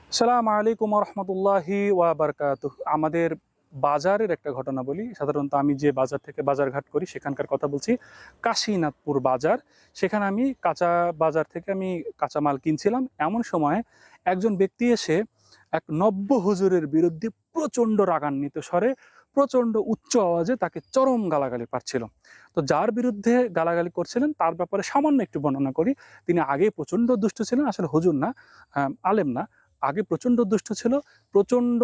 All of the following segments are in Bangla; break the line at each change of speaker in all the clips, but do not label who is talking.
আসসালামু আলাইকুম রহমতুল্লাহি ওয়া বারাকাতুহ। আমাদের বাজারের একটা ঘটনা বলি। সাধারণত আমি যে বাজার থেকে বাজারঘাট করি সেখানকার কথা বলছি। কাশীনাথপুর বাজার। সেখানে আমি কাঁচা বাজার থেকে আমি কাঁচামাল কিনছিলাম। এমন সময় একজন ব্যক্তি এসে এক নব্য হুজুরের বিরুদ্ধে প্রচণ্ড রাগান্বিত স্বরে, প্রচণ্ড উচ্চ আওয়াজে তাকে চরম গালাগালি পাচ্ছিল। তো যার বিরুদ্ধে গালাগালি করছিলেন তার ব্যাপারে সামান্য একটু বর্ণনা করি। তিনি আগেই প্রচণ্ড দুষ্ট ছিলেন, আসলে হুজুর না, আলেম না। আগে প্রচণ্ড দুষ্ট ছিল, প্রচণ্ড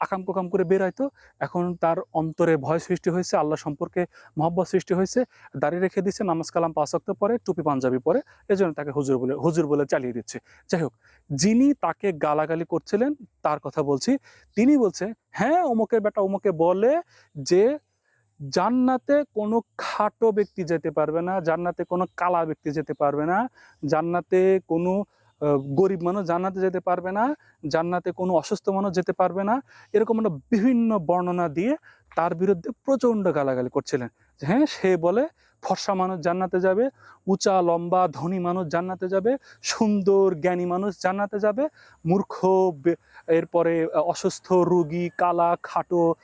আকাম-কুকাম করে বেরাইতো। এখন তার অন্তরে ভয় সৃষ্টি হয়েছে, আল্লাহ সম্পর্কে মহব্বত সৃষ্টি হয়েছে। দাড়ি রেখে দিচ্ছে, নামাজ কালাম ৫ ওয়াক্ত পড়ে, টুপি পাঞ্জাবি পরে। এজন্য তাকে হুজুর বলে চালিয়ে দিচ্ছে। যাই হোক, যিনি তাকে গালাগালি করছিলেন তার কথা বলছি। তিনি বলছে, "হ্যাঁ, অমুকের বেটা অমুকে বলে যে জান্নাতে কোনো খাটো ব্যক্তি যেতে পারবে না, জান্নাতে কোনো কালা ব্যক্তি যেতে পারবে না, জান্নাতে কোনো আ গরিব মানুষ জান্নাতে যেতে পারবে না, জান্নাতে কোনো অসুস্থ মানুষ যেতে পারবে না।" এরকম একটা বিভিন্ন বর্ণনা দিয়ে তার বিরুদ্ধে প্রচণ্ড গালাগালি করছিলেন। যে হ্যাঁ, সে বলে ফর্সা মানুষ জান্নাতে যাবে, উঁচা লম্বা ধনী মানুষ জান্নাতে যাবে, সুন্দর জ্ঞানী মানুষ জান্নাতে যাবে, মূর্খ বে এরপরে অসুস্থ রোগী, কালা, খাটো,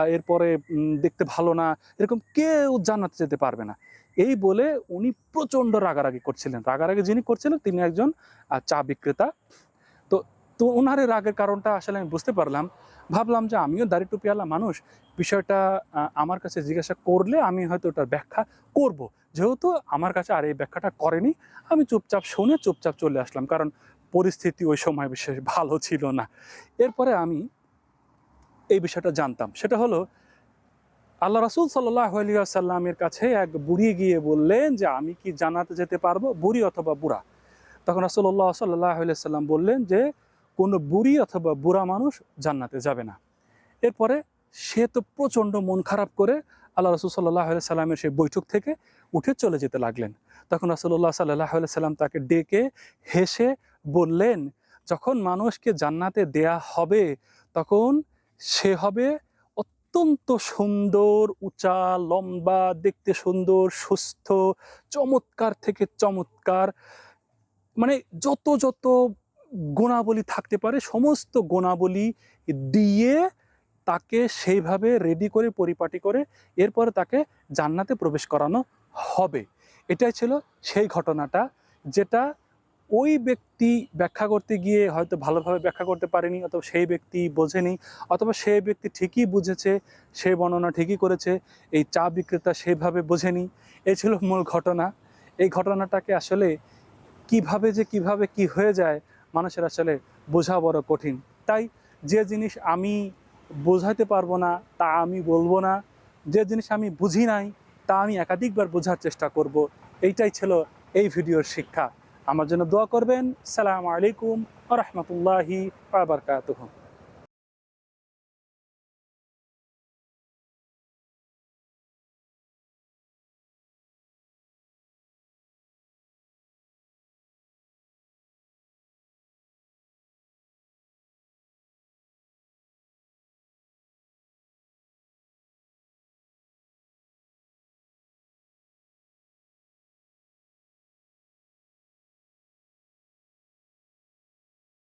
এরপরে দেখতে ভালো না, এরকম কেউ জান্নাতে যেতে পারবে না। এই বলে উনি প্রচণ্ড রাগারাগি করছিলেন। রাগারাগি যিনি করছিলেন তিনি একজন চা বিক্রেতা। তো তো উনার এই রাগের কারণটা আসলে আমি বুঝতে পারলাম। ভাবলাম যে আমিও দাড়ি টুপিওয়ালা মানুষ। বিষয়টা আমার কাছে জিজ্ঞাসা করলে আমি হয়তো ওটার ব্যাখ্যা করব। যেহেতু আমার কাছে আর এই ব্যাখ্যাটা করেনি, আমি চুপচাপ শুনে চুপচাপ চলে আসলাম। কারণ পরিস্থিতি ওই সময় বিশেষ ভালো ছিল না। এরপরে আমি এই বিষয়টা জানতাম। সেটা হলো আল্লাহ রাসূল সাল্লাল্লাহু আলাইহি ওয়াসাল্লামের কাছে এক বুড়ি গিয়ে বললেন যে, "আমি কি জান্নাতে যেতে পারবো?" বুড়ি অথবা বুড়া। তখন রাসূলুল্লাহ সাল্লাল্লাহু আলাইহি ওয়াসাল্লাম বললেন যে, "কোনো বুড়ি অথবা বুড়া মানুষ জান্নাতে যাবে না।" এরপরে সে তো প্রচণ্ড মন খারাপ করে আল্লাহ রাসূল সাল্লাল্লাহু আলাইহি সাল্লামের সেই বৈঠক থেকে উঠে চলে যেতে লাগলেন। তখন রাসূলুল্লাহ সাল্লাল্লাহু আলাইহি সাল্লাম তাকে ডেকে হেসে বললেন, "যখন মানুষকে জান্নাতে দেয়া হবে, তখন সে হবে অত্যন্ত সুন্দর, উঁচা, লম্বা, দেখতে সুন্দর, সুস্থ, চমৎকার থেকে চমৎকার। মানে যত গুণাবলী থাকতে পারে সমস্ত গুণাবলী দিয়ে তাকে সেইভাবে রেডি করে পরিপাটি করে এরপরে তাকে জান্নাতে প্রবেশ করানো হবে।" এটাই ছিল সেই ঘটনাটা, যেটা ওই ব্যক্তি ব্যাখ্যা করতে গিয়ে হয়তো ভালোভাবে ব্যাখ্যা করতে পারেনি, অথবা সেই ব্যক্তি বোঝেনি, অথবা সেই ব্যক্তি ঠিকই বুঝেছে, সে বর্ণনা ঠিকই করেছে, এই চা বিক্রেতা সেভাবে বোঝেনি। এই ছিল মূল ঘটনা। এই ঘটনাটাকে আসলে কিভাবে কি হয়ে যায় মানুষের আসলে বোঝা বড় কঠিন। তাই যে জিনিস আমি বোঝাতে পারবো না তা আমি বলবো না, যে জিনিস আমি বুঝি নাই তা আমি একাধিকবার বোঝার চেষ্টা করব। এইটাই ছিল এই ভিডিওর শিক্ষা। আমার জন্য দোয়া করবেন। সালামু আলাইকুম ওয়া রাহমাতুল্লাহি ওয়া বারাকাতুহু।